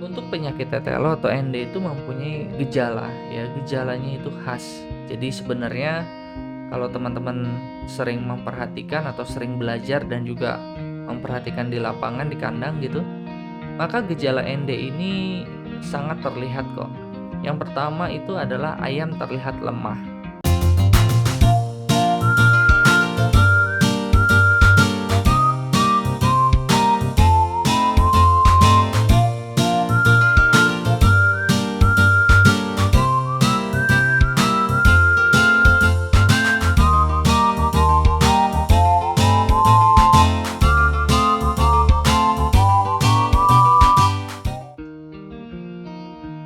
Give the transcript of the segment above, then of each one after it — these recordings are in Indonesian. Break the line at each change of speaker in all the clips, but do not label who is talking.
Untuk penyakit tetelo atau ND itu mempunyai gejala ya, gejalanya itu khas. Jadi sebenarnya kalau teman-teman sering memperhatikan atau sering belajar dan juga memperhatikan di lapangan, di kandang gitu, maka gejala ND ini sangat terlihat kok. Yang pertama itu adalah ayam terlihat lemah.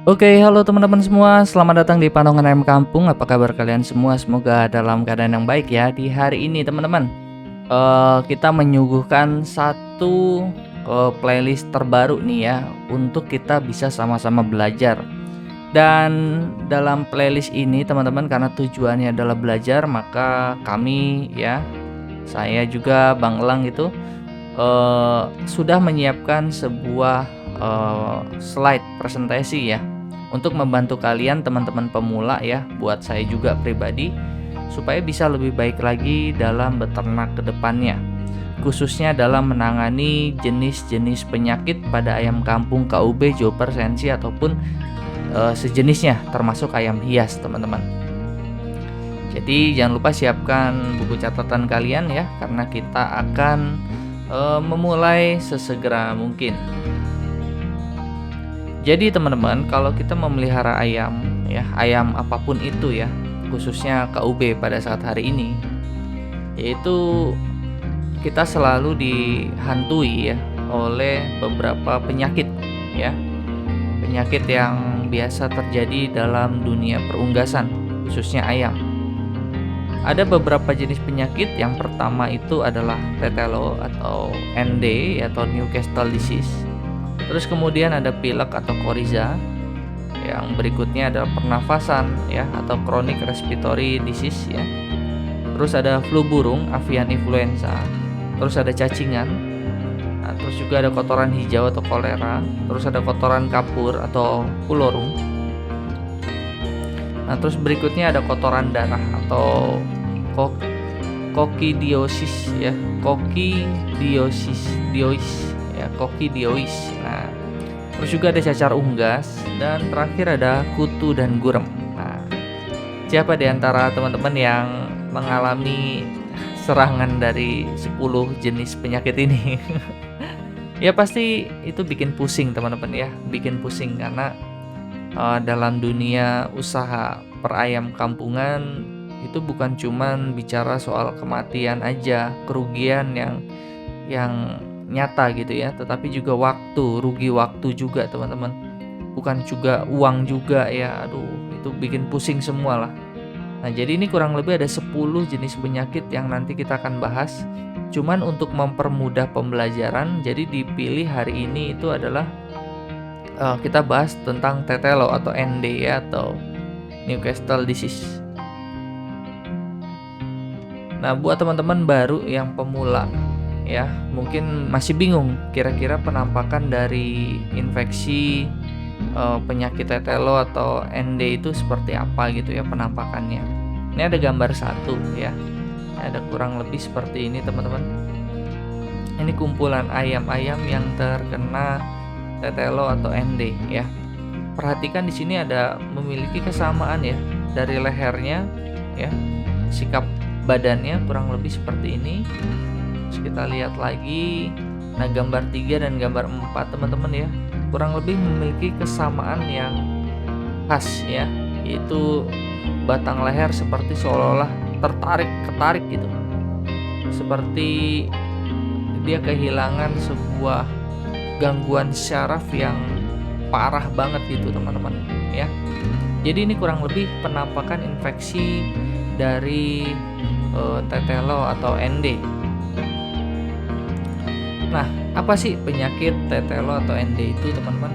Oke, halo teman-teman semua, selamat datang di Panongan Ayam Kampung. Apa kabar kalian semua? Semoga dalam keadaan yang baik ya. Di hari ini teman-teman, kita menyuguhkan satu playlist terbaru nih ya, untuk kita bisa sama-sama belajar. Dan dalam playlist ini teman-teman, karena tujuannya adalah belajar, maka kami ya, saya juga Bang Elang itu sudah menyiapkan sebuah slide presentasi ya, untuk membantu kalian teman-teman pemula ya, buat saya juga pribadi, supaya bisa lebih baik lagi dalam beternak ke depannya, khususnya dalam menangani jenis-jenis penyakit pada ayam kampung KUB, Joper, Sensi ataupun sejenisnya, termasuk ayam hias teman-teman. Jadi jangan lupa siapkan buku catatan kalian ya, karena kita akan memulai sesegera mungkin. Jadi teman-teman, kalau kita memelihara ayam ya, ayam apapun itu ya, khususnya KUB pada saat hari ini, yaitu kita selalu dihantui ya oleh beberapa penyakit ya. Penyakit yang biasa terjadi dalam dunia perunggasan, khususnya ayam. Ada beberapa jenis penyakit. Yang pertama itu adalah tetelo atau ND atau Newcastle disease. Terus kemudian ada pilek atau coryza. Yang berikutnya adalah pernafasan ya, atau chronic respiratory disease ya. Terus ada flu burung, avian influenza. Terus ada cacingan. Nah, terus juga ada kotoran hijau atau kolera. Terus ada kotoran kapur atau pulorung. Nah, terus berikutnya ada kotoran darah atau kokidiosis ya, kokidiosis. Nah, terus juga ada cacar unggas, dan terakhir ada kutu dan gurem. Nah, siapa di antara teman-teman yang mengalami serangan dari 10 jenis penyakit ini? Ya pasti itu bikin pusing teman-teman ya, bikin pusing karena dalam dunia usaha perayam kampungan itu bukan cuman bicara soal kematian aja, kerugian yang nyata gitu ya, tetapi juga waktu, rugi waktu juga teman-teman. Bukan juga uang juga ya, aduh itu bikin pusing semua lah. Nah jadi ini kurang lebih ada 10 jenis penyakit yang nanti kita akan bahas. Cuman untuk mempermudah pembelajaran, jadi dipilih hari ini itu adalah kita bahas tentang tetelo atau ND ya, atau Newcastle disease. Nah, buat teman-teman baru yang pemula ya, mungkin masih bingung kira-kira penampakan dari infeksi penyakit tetelo atau ND itu seperti apa gitu ya penampakannya. Ini ada gambar satu ya. Ada kurang lebih seperti ini teman-teman. Ini kumpulan ayam-ayam yang terkena tetelo atau ND ya. Perhatikan di sini ada memiliki kesamaan ya, dari lehernya ya, sikap badannya kurang lebih seperti ini. Terus kita lihat lagi, nah gambar 3 dan gambar 4 teman-teman ya, kurang lebih memiliki kesamaan yang khas ya, yaitu batang leher seperti seolah-olah ketarik gitu, seperti dia kehilangan sebuah gangguan syaraf yang parah banget gitu teman-teman ya. Jadi ini kurang lebih penampakan infeksi dari tetelo atau ND. Nah, apa sih penyakit tetelo atau ND itu teman-teman?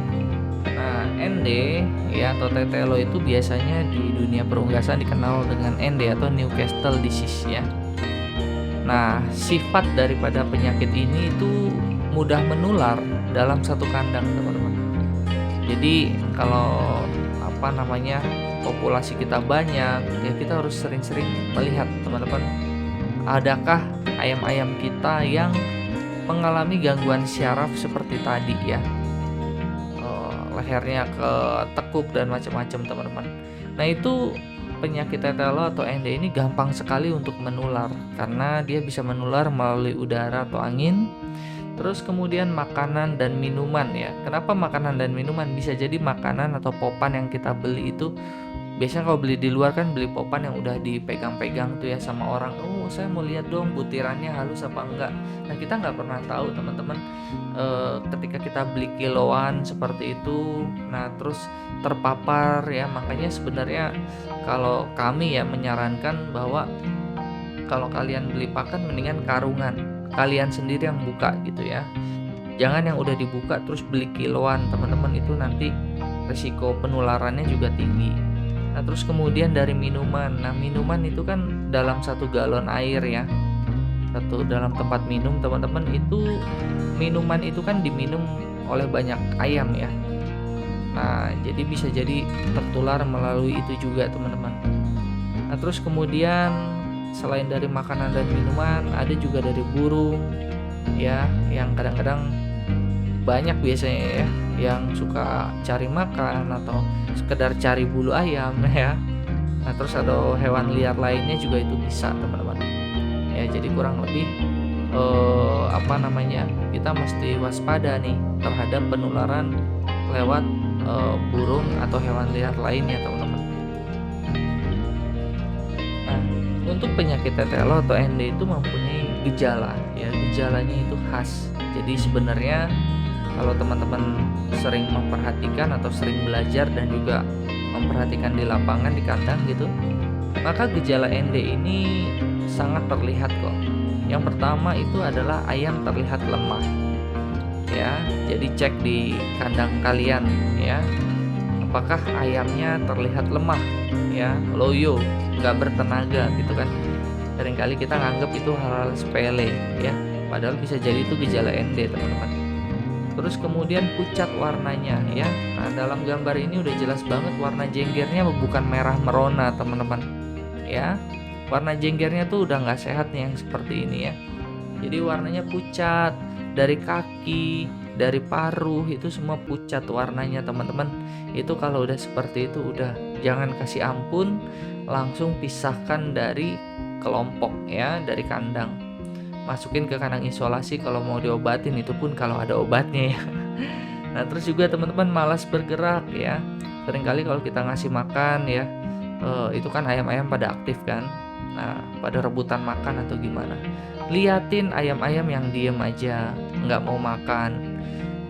Nah, ND ya atau tetelo itu biasanya di dunia perunggasan dikenal dengan ND atau Newcastle disease ya. Nah, sifat daripada penyakit ini itu mudah menular dalam satu kandang teman-teman. Jadi kalau populasi kita banyak, ya kita harus sering-sering melihat teman-teman, adakah ayam-ayam kita yang mengalami gangguan syaraf seperti tadi ya, lehernya ketekuk dan macam-macam teman-teman. Nah itu penyakit tetelo atau ende ini gampang sekali untuk menular karena dia bisa menular melalui udara atau angin. Terus kemudian makanan dan minuman ya. Kenapa makanan dan minuman? Bisa jadi makanan atau popan yang kita beli itu, biasanya kalau beli di luar kan beli popan yang udah dipegang-pegang tuh ya sama orang. Oh saya mau lihat dong butirannya halus apa enggak. Nah kita nggak pernah tahu teman-teman, ketika kita beli kiloan seperti itu, nah terus terpapar ya. Makanya sebenarnya kalau kami ya menyarankan bahwa kalau kalian beli pakan mendingan karungan, kalian sendiri yang buka gitu ya. Jangan yang udah dibuka terus beli kiloan teman-teman, itu nanti resiko penularannya juga tinggi. Nah terus kemudian dari minuman, nah minuman itu kan dalam 1 galon air ya, dalam tempat minum teman-teman, itu minuman itu kan diminum oleh banyak ayam ya. Nah jadi bisa jadi tertular melalui itu juga teman-teman. Nah terus kemudian selain dari makanan dan minuman, ada juga dari burung ya, yang kadang-kadang banyak biasanya ya yang suka cari makan atau sekedar cari bulu ayam ya. Nah terus ada hewan liar lainnya juga itu bisa teman-teman ya. Jadi kurang lebih kita mesti waspada nih terhadap penularan lewat burung atau hewan liar lainnya teman-teman. Untuk penyakit tetelo atau ende itu mempunyai gejala ya, gejalanya itu khas. Jadi sebenarnya kalau teman-teman sering memperhatikan atau sering belajar dan juga memperhatikan di lapangan, di kandang gitu, maka gejala ende ini sangat terlihat kok. Yang pertama itu adalah ayam terlihat lemah ya. Jadi cek di kandang kalian ya, apakah ayamnya terlihat lemah ya, loyo, nggak bertenaga gitu kan. Seringkali kita nganggap itu hal-hal sepele ya, padahal bisa jadi itu gejala ende teman-teman. Terus kemudian pucat warnanya ya. Nah dalam gambar ini udah jelas banget warna jenggernya bukan merah merona teman-teman ya. Warna jenggernya tuh udah nggak sehat nih yang seperti ini ya. Jadi warnanya pucat, dari kaki, dari paruh itu semua pucat warnanya teman-teman. Itu kalau udah seperti itu udah jangan kasih ampun, langsung pisahkan dari kelompok ya, dari kandang. Masukin ke kandang isolasi kalau mau diobatin, itu pun kalau ada obatnya ya. Nah terus juga teman-teman malas bergerak ya. Seringkali kalau kita ngasih makan ya, itu kan ayam-ayam pada aktif kan. Nah pada rebutan makan atau gimana. Liatin ayam-ayam yang diem aja, nggak mau makan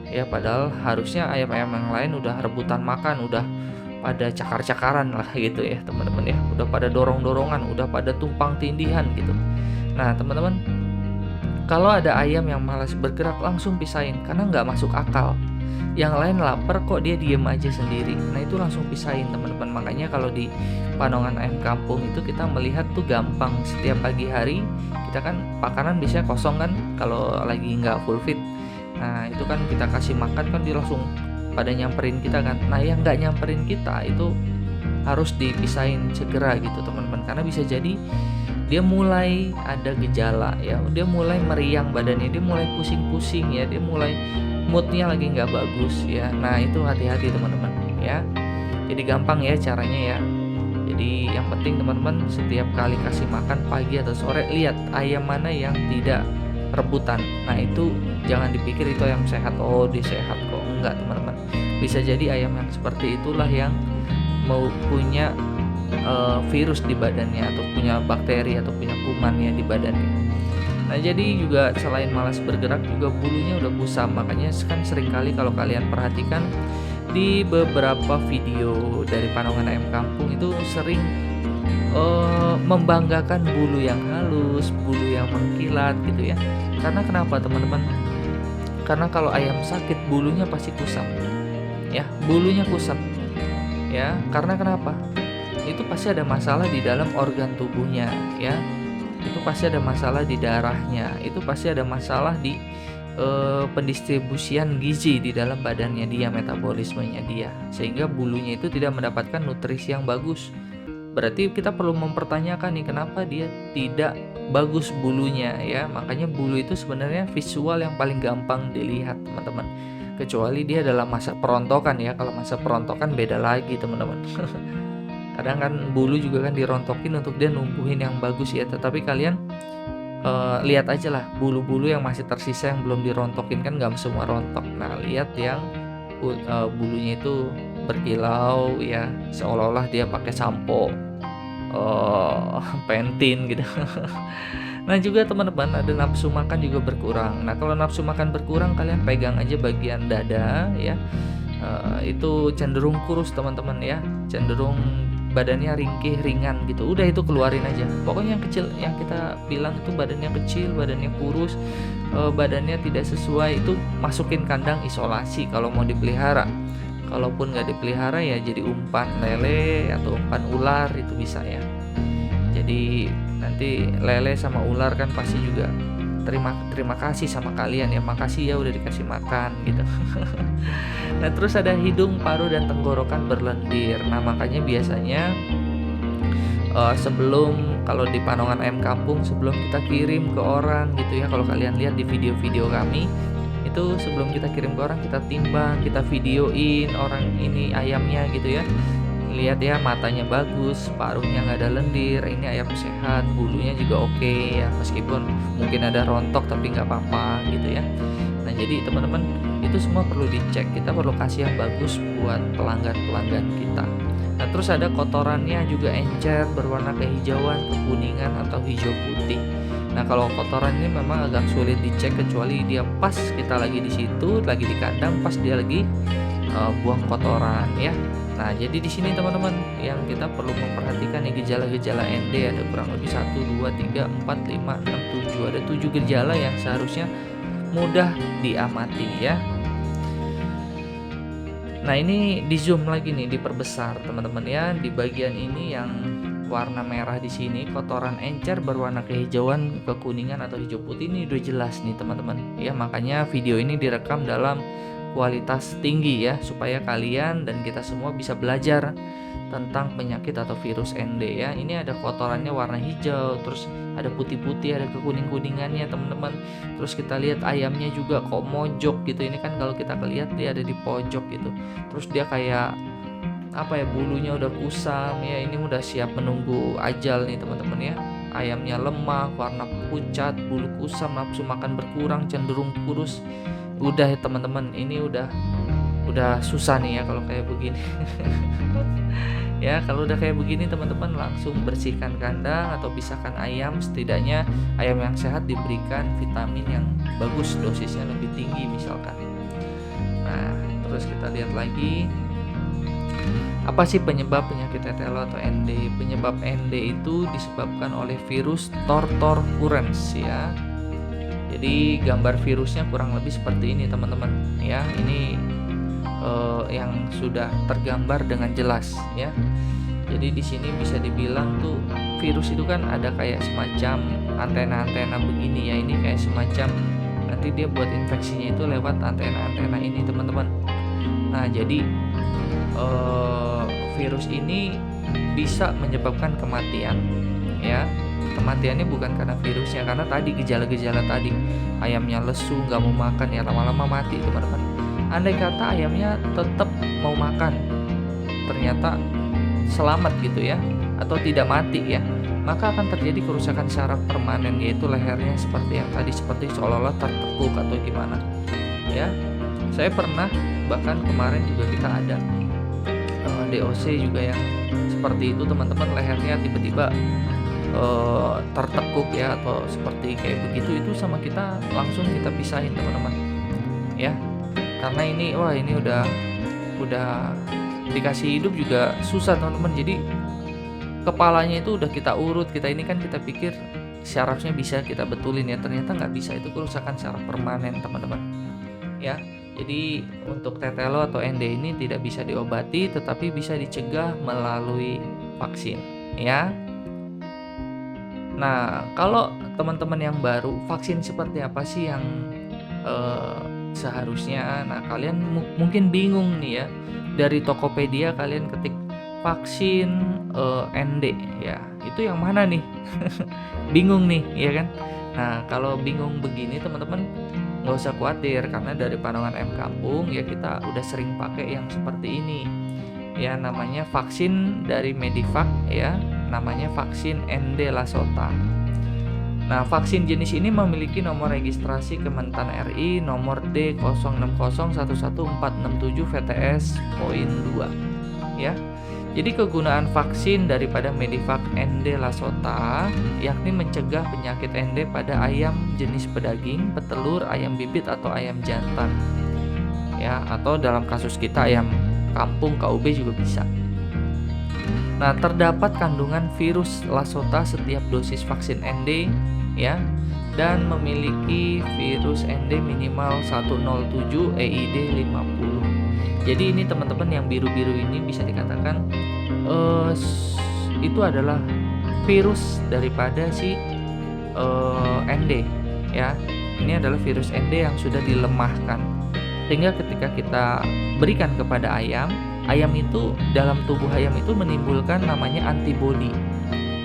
ya. Padahal harusnya ayam-ayam yang lain udah rebutan makan, udah pada cakar-cakaran lah gitu ya teman-teman ya. Udah pada dorong-dorongan, udah pada tumpang tindihan gitu. Nah teman-teman, kalau ada ayam yang malas bergerak langsung pisahin karena nggak masuk akal. Yang lain lapar kok dia diem aja sendiri. Nah itu langsung pisahin teman-teman. Makanya kalau di panongan ayam kampung itu kita melihat tuh gampang. Setiap pagi hari kita kan pakanan biasanya kosong kan kalau lagi nggak full fit. Nah itu kan kita kasih makan kan dia langsung pada nyamperin kita kan. Nah yang nggak nyamperin kita itu harus dipisahin segera gitu teman-teman. Karena bisa jadi dia mulai ada gejala ya, dia mulai meriang badannya, dia mulai pusing-pusing ya, dia mulai moodnya lagi nggak bagus ya. Nah itu hati-hati teman-teman ya. Jadi gampang ya caranya ya. Jadi yang penting teman-teman setiap kali kasih makan pagi atau sore, lihat ayam mana yang tidak rebutan. Nah itu jangan dipikir itu ayam sehat, oh dia sehat kok, enggak teman-teman. Bisa jadi ayam yang seperti itulah yang mau punya virus di badannya, atau punya bakteri atau punya kuman ya di badannya. Nah jadi juga selain malas bergerak juga bulunya udah kusam. Makanya kan seringkali kalau kalian perhatikan di beberapa video dari panongan ayam kampung itu sering membanggakan bulu yang halus, bulu yang mengkilat gitu ya. Karena kenapa teman-teman? Karena kalau ayam sakit bulunya pasti kusam ya, bulunya kusam ya. Karena kenapa? Itu pasti ada masalah di dalam organ tubuhnya ya. Itu pasti ada masalah di darahnya, itu pasti ada masalah di pendistribusian gizi di dalam badannya dia, metabolismenya dia, sehingga bulunya itu tidak mendapatkan nutrisi yang bagus. Berarti kita perlu mempertanyakan nih, kenapa dia tidak bagus bulunya ya. Makanya bulu itu sebenarnya visual yang paling gampang dilihat, teman-teman. Kecuali dia dalam masa perontokan ya. Kalau masa perontokan beda lagi, teman-teman. Kadang kan bulu juga kan dirontokin untuk dia numbuhin yang bagus ya. Tetapi kalian lihat aja lah bulu-bulu yang masih tersisa yang belum dirontokin, kan nggak semua rontok. Nah, lihat yang bulunya itu berkilau ya, seolah-olah dia pakai sampo Pantene gitu. Nah, juga teman-teman ada nafsu makan juga berkurang. Nah, kalau nafsu makan berkurang, kalian pegang aja bagian dada ya, itu cenderung kurus teman-teman ya, cenderung badannya ringkih, ringan gitu. Udah itu keluarin aja. Pokoknya yang kecil, yang kita bilang itu badannya kecil, badannya kurus, badannya tidak sesuai, itu masukin kandang isolasi kalau mau dipelihara. Kalaupun nggak dipelihara ya jadi umpan lele atau umpan ular, itu bisa ya. Jadi nanti lele sama ular kan pasti juga terima kasih sama kalian ya, makasih ya udah dikasih makan gitu. Nah, terus ada hidung, paru, dan tenggorokan berlendir. Nah, makanya biasanya sebelum, kalau di Panongan Ayam Kampung, sebelum kita kirim ke orang gitu ya, kalau kalian lihat di video-video kami itu, sebelum kita kirim ke orang, kita timbang, kita videoin orang ini ayamnya gitu ya. Lihat ya, matanya bagus, paruhnya nggak ada lendir, ini ayam sehat, bulunya juga oke ya, meskipun mungkin ada rontok tapi nggak apa-apa gitu ya. Nah, jadi teman-teman, itu semua perlu dicek, kita perlu kasih yang bagus buat pelanggan-pelanggan kita. Nah, terus ada kotorannya juga encer, berwarna kehijauan, kekuningan, atau hijau putih. Nah, kalau kotoran ini memang agak sulit dicek, kecuali dia pas kita lagi di situ, lagi di kandang, pas dia lagi buang kotoran ya. Nah, jadi di sini teman-teman yang kita perlu memperhatikan nih, gejala-gejala ND ada kurang lebih 1, 2, 3, 4, 5, 6, 7. Ada 7 gejala yang seharusnya mudah diamati ya. Nah, ini di zoom lagi nih, diperbesar teman-teman ya. Di bagian ini yang warna merah di sini, kotoran encer berwarna kehijauan, kekuningan, atau hijau putih, ini udah jelas nih teman-teman ya. Makanya video ini direkam dalam kualitas tinggi ya, supaya kalian dan kita semua bisa belajar tentang penyakit atau virus ND ya. Ini ada kotorannya warna hijau, terus ada putih-putih, ada kekuning-kuningannya teman-teman. Terus kita lihat ayamnya juga kok mojok gitu. Ini kan kalau kita lihat dia ada di pojok gitu. Terus dia kayak apa ya, bulunya udah kusam ya, ini udah siap menunggu ajal nih teman-teman ya. Ayamnya lemah, warna pucat, bulu kusam, nafsu makan berkurang, cenderung kurus. Udah ya teman-teman, ini udah susah nih ya kalau kayak begini. Ya, kalau udah kayak begini teman-teman, langsung bersihkan kandang atau pisahkan ayam. Setidaknya ayam yang sehat diberikan vitamin yang bagus, dosisnya lebih tinggi misalkan. Nah, terus kita lihat lagi, apa sih penyebab penyakit tetelo atau ND? Penyebab ND itu disebabkan oleh virus tortorfurens ya. Jadi gambar virusnya kurang lebih seperti ini teman-teman ya. Ini yang sudah tergambar dengan jelas ya. Jadi di sini bisa dibilang tuh virus itu kan ada kayak semacam antena-antena begini ya. Ini kayak semacam, nanti dia buat infeksinya itu lewat antena-antena ini teman-teman. Nah, jadi virus ini bisa menyebabkan kematian ya. Kematiannya bukan karena virusnya, karena tadi gejala-gejala tadi, ayamnya lesu, nggak mau makan ya, lama-lama mati teman-teman. Andai kata ayamnya tetap mau makan, ternyata selamat gitu ya, atau tidak mati ya, maka akan terjadi kerusakan saraf permanen, yaitu lehernya seperti yang tadi, seperti seolah-olah tertekuk atau gimana ya. Saya pernah, bahkan kemarin juga kita ada DOC juga yang seperti itu teman-teman, lehernya tiba-tiba tertekuk ya, atau seperti kayak begitu, itu sama kita langsung kita pisahin teman-teman ya. Karena ini udah dikasih hidup juga susah teman-teman. Jadi kepalanya itu udah kita urut, kita ini kan kita pikir syarafnya bisa kita betulin ya, ternyata nggak bisa, itu kerusakan syaraf permanen teman-teman ya. Jadi untuk tetelo atau ND ini tidak bisa diobati, tetapi bisa dicegah melalui vaksin ya. Nah, kalau teman-teman yang baru, vaksin seperti apa sih yang eee, seharusnya. Nah, kalian mungkin bingung nih ya, dari Tokopedia kalian ketik vaksin, ND ya, itu yang mana nih? Bingung nih, ya kan? Nah, kalau bingung begini teman-teman, nggak usah khawatir karena dari Panongan M Kampung ya kita udah sering pakai yang seperti ini. Ya namanya vaksin dari Medivac ya, namanya vaksin ND Lasota. Nah, vaksin jenis ini memiliki nomor registrasi Kementan RI nomor D06011467 VTS.2 ya. Jadi kegunaan vaksin daripada Medivac ND Lasota yakni mencegah penyakit ND pada ayam jenis pedaging, petelur, ayam bibit atau ayam jantan. Ya, atau dalam kasus kita ayam kampung KUB juga bisa. Nah, terdapat kandungan virus Lasota setiap dosis vaksin ND ya dan memiliki virus ND minimal 107 EID 50. Jadi ini teman-teman yang biru-biru ini bisa dikatakan itu adalah virus daripada si ND ya. Ini adalah virus ND yang sudah dilemahkan. Sehingga ketika kita berikan kepada ayam itu dalam tubuh ayam itu menimbulkan namanya antibodi.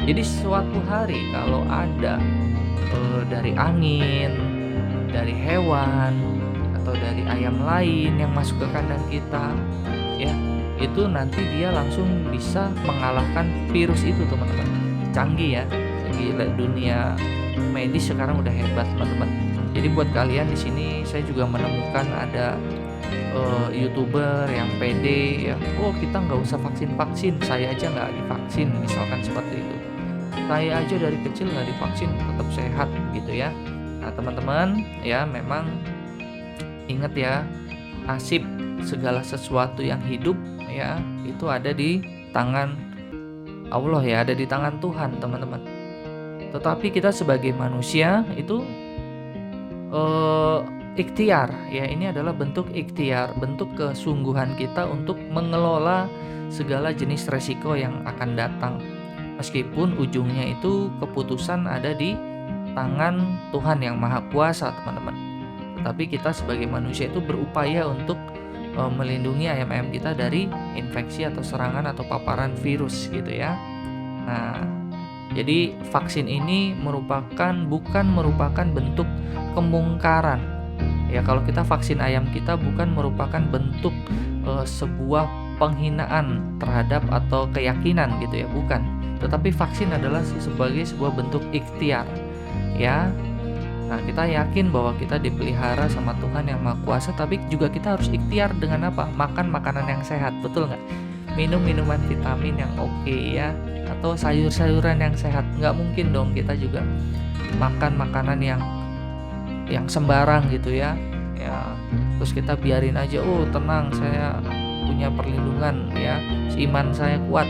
Jadi suatu hari kalau ada dari angin, dari hewan, atau dari ayam lain yang masuk ke kandang kita, ya itu nanti dia langsung bisa mengalahkan virus itu teman-teman. Canggih ya, gila dunia medis sekarang udah hebat teman-teman. Jadi buat kalian di sini saya juga menemukan ada YouTuber yang pede ya, oh kita nggak usah vaksin, saya aja nggak divaksin misalkan seperti itu. Saya aja dari kecil nggak divaksin tetap sehat gitu ya. Nah teman-teman ya memang ingat ya, nasib segala sesuatu yang hidup ya itu ada di tangan Allah ya, ada di tangan Tuhan teman-teman. Tetapi kita sebagai manusia itu ikhtiar ya, ini adalah bentuk ikhtiar, bentuk kesungguhan kita untuk mengelola segala jenis resiko yang akan datang. Meskipun ujungnya itu keputusan ada di tangan Tuhan yang Maha Kuasa teman-teman. Tetapi kita sebagai manusia itu berupaya untuk melindungi ayam-ayam kita dari infeksi atau serangan atau paparan virus gitu ya. Nah, jadi vaksin ini bukan merupakan bentuk kemungkaran. Ya kalau kita vaksin ayam kita bukan merupakan bentuk sebuah penghinaan terhadap atau keyakinan gitu ya, bukan. Tetapi vaksin adalah sebagai sebuah bentuk ikhtiar. Ya. Nah, kita yakin bahwa kita dipelihara sama Tuhan yang Maha Kuasa, tapi juga kita harus ikhtiar dengan apa? Makan makanan yang sehat, betul nggak? Minum minuman vitamin yang oke ya, atau sayur-sayuran yang sehat. Nggak mungkin dong kita juga makan makanan yang sembarang gitu ya. Ya, terus kita biarin aja, oh tenang saya punya perlindungan ya, iman saya kuat.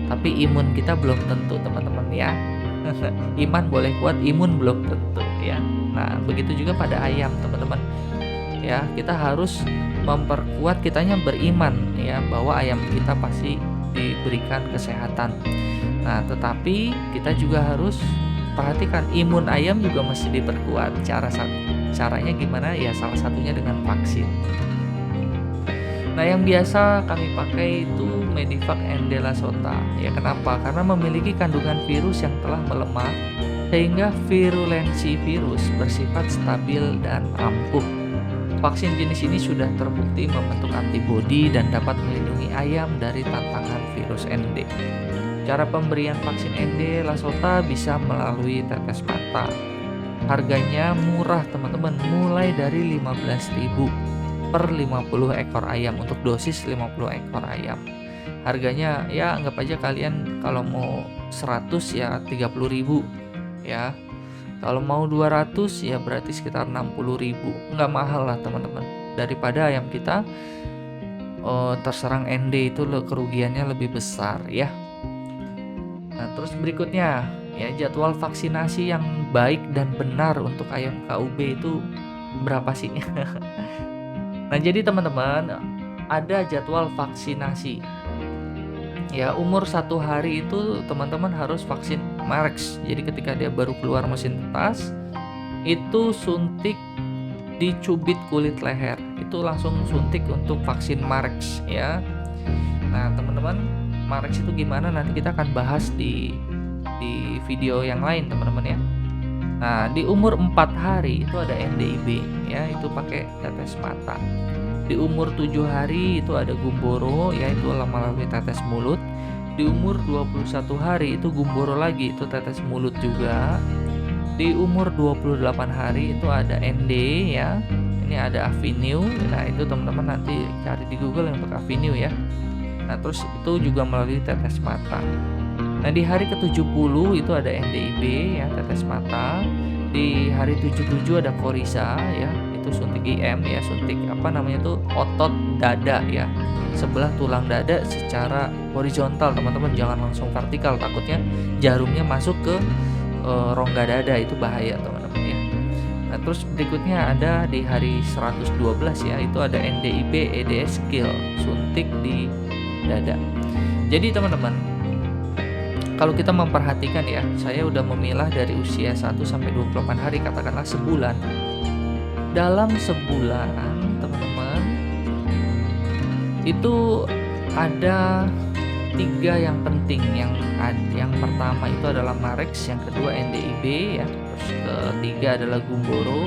Tapi imun kita belum tentu teman-teman ya. Iman boleh kuat, imun belum tentu ya. Nah, begitu juga pada ayam teman-teman. Ya, kita harus memperkuat kitanya beriman ya bahwa ayam kita pasti diberikan kesehatan. Nah, tetapi kita juga harus perhatikan imun ayam juga mesti diperkuat. Caranya gimana? Ya salah satunya dengan vaksin. Nah, yang biasa kami pakai itu Medivac ND Lasota. Ya kenapa? Karena memiliki kandungan virus yang telah melemah sehingga virulensi virus bersifat stabil dan ampuh. Vaksin jenis ini sudah terbukti membentuk antibodi dan dapat melindungi ayam dari tantangan virus ND. Cara pemberian vaksin ND Lasota bisa melalui tetes mata. Harganya murah teman-teman, mulai dari 15.000 per 50 ekor ayam untuk dosis 50 ekor ayam. Harganya ya anggap aja kalian kalau mau 100 ya 30.000 ya. Kalau mau 200 ya berarti sekitar 60.000. Nggak mahal lah teman-teman. Daripada ayam kita terserang ND itu kerugiannya lebih besar ya. Nah, terus berikutnya ya jadwal vaksinasi yang baik dan benar untuk ayam KUB itu berapa sih? Nah, jadi teman-teman ada jadwal vaksinasi. Ya, umur 1 hari itu teman-teman harus vaksin Marex. Jadi ketika dia baru keluar mesin tetas, itu suntik dicubit kulit leher. Itu langsung suntik untuk vaksin Marex ya. Nah, teman-teman, Marex itu gimana nanti kita akan bahas di video yang lain, teman-teman ya. Nah, di umur 4 hari itu ada NDIB ya, itu pakai tetes mata. Di umur 7 hari itu ada Gumboro, yaitu melalui tetes mulut. Di umur 21 hari itu Gumboro lagi, itu tetes mulut juga. Di umur 28 hari itu ada ND ya. Ini ada Avenue. Nah, itu teman-teman nanti cari di Google untuk Avenue ya. Nah, terus itu juga melalui tetes mata. Nah, di hari ke-70 itu ada NDIB ya, tetes mata. Di hari 77 ada Coriza ya, itu suntik IM ya, suntik otot dada ya, sebelah tulang dada secara horizontal, teman-teman, jangan langsung vertikal, takutnya jarumnya masuk ke rongga dada, itu bahaya, teman-teman ya. Nah, terus berikutnya ada di hari 112 ya, itu ada NDIB EDS skill, suntik di dada. Jadi teman-teman, kalau kita memperhatikan ya, saya udah memilah dari usia 1 sampai 28 hari, katakanlah sebulan. Dalam sebulan, teman-teman, itu ada 3 yang penting. Yang pertama itu adalah Marex, yang kedua NDIB ya, terus ketiga adalah Gumboro,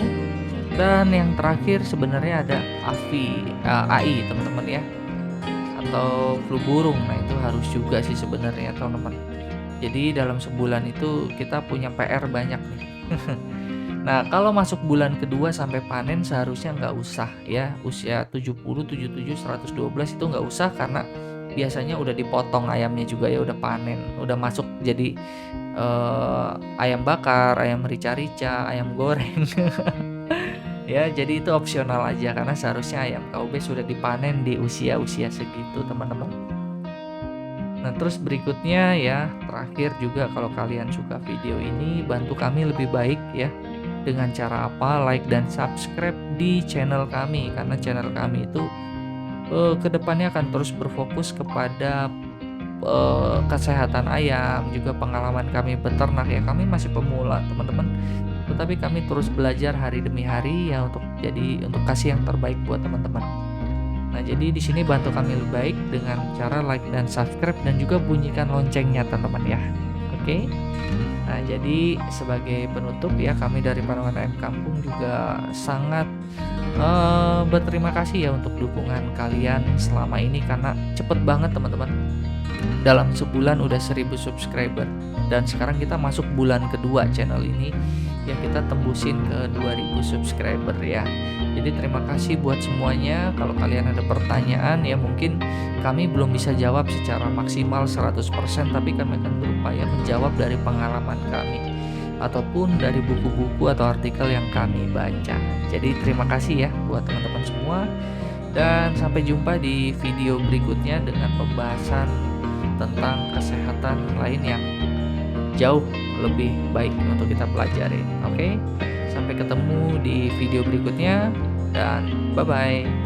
dan yang terakhir sebenarnya ada AI, teman-teman ya, atau flu burung. Nah, itu harus juga sih sebenarnya, teman-teman. Jadi dalam sebulan itu kita punya PR banyak nih. Nah, kalau masuk bulan kedua sampai panen seharusnya nggak usah ya, usia 70, 77, 112 itu nggak usah, karena biasanya udah dipotong ayamnya juga ya, udah panen, udah masuk jadi ayam bakar, ayam rica-rica, ayam goreng. Ya, jadi itu opsional aja, karena seharusnya ayam KUB sudah dipanen di usia-usia segitu, teman-teman. Nah, terus berikutnya ya, terakhir juga, kalau kalian suka video ini, bantu kami lebih baik ya. Dengan cara apa? Like dan subscribe di channel kami, karena channel kami itu kedepannya akan terus berfokus kepada kesehatan ayam, juga pengalaman kami beternak ya. Kami masih pemula, teman-teman, tetapi kami terus belajar hari demi hari ya, untuk kasih yang terbaik buat teman-teman. Nah, jadi di sini bantu kami lebih baik dengan cara like dan subscribe, dan juga bunyikan loncengnya, teman-teman ya. Oke. Nah, jadi sebagai penutup ya, kami dari Panongan Ayam Kampung juga sangat berterima kasih ya untuk dukungan kalian selama ini, karena cepet banget, teman-teman. Dalam sebulan udah 1000 subscriber, dan sekarang kita masuk bulan kedua channel ini ya, kita tembusin ke 2000 subscriber ya. Jadi terima kasih buat semuanya. Kalau kalian ada pertanyaan ya, mungkin kami belum bisa jawab secara maksimal 100%, tapi kami akan berupaya menjawab dari pengalaman kami ataupun dari buku-buku atau artikel yang kami baca. Jadi terima kasih ya buat teman-teman semua, dan sampai jumpa di video berikutnya dengan pembahasan tentang kesehatan lain yang jauh lebih baik untuk kita pelajari. Oke, sampai ketemu di video berikutnya, dan bye-bye.